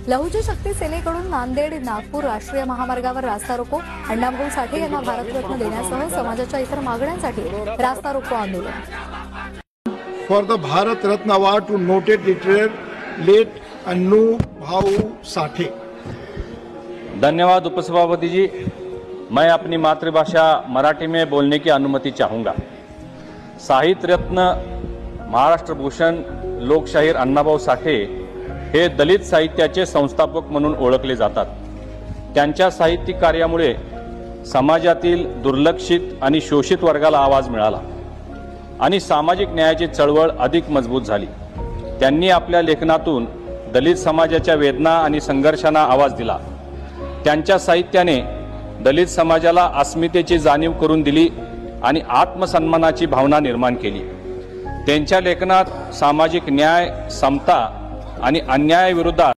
लहुजी शक्ती सेनेकडून नांदेड नागपूर राष्ट्रीय महामार्गावर रास्ता रोको, अण्णाभाऊ साठे यांना भारतरत्न देण्यासह समाजाच्या इतर मागण्यांसाठी रास्ता रोको आंदोलन. For the Bharat Ratna award to noted literary late अन्नूभाऊ साठे. धन्यवाद उपसभापति जी. मैं अपनी मातृभाषा मराठी में बोलने की अनुमति चाहूँगा. साहित्य रत्न महाराष्ट्र भूषण लोकशाहीर अण्णाभाऊ साठे हे दलित साहित्याचे संस्थापक म्हणून ओळखले जातात. त्यांच्या साहित्यिक कार्यामुळे समाजातील दुर्लक्षित आणि शोषित वर्गाला आवाज मिळाला आणि सामाजिक न्यायाची चळवळ अधिक मजबूत झाली. त्यांनी आपल्या लेखनातून दलित समाजाच्या वेदना आणि संघर्षांना आवाज दिला. त्यांच्या साहित्याने दलित समाजाला अस्मितेची जाणीव करून दिली आणि आत्मसन्मानाची भावना निर्माण केली. त्यांच्या लेखनात सामाजिक न्याय, समता आणि अन्यायाविरुद्ध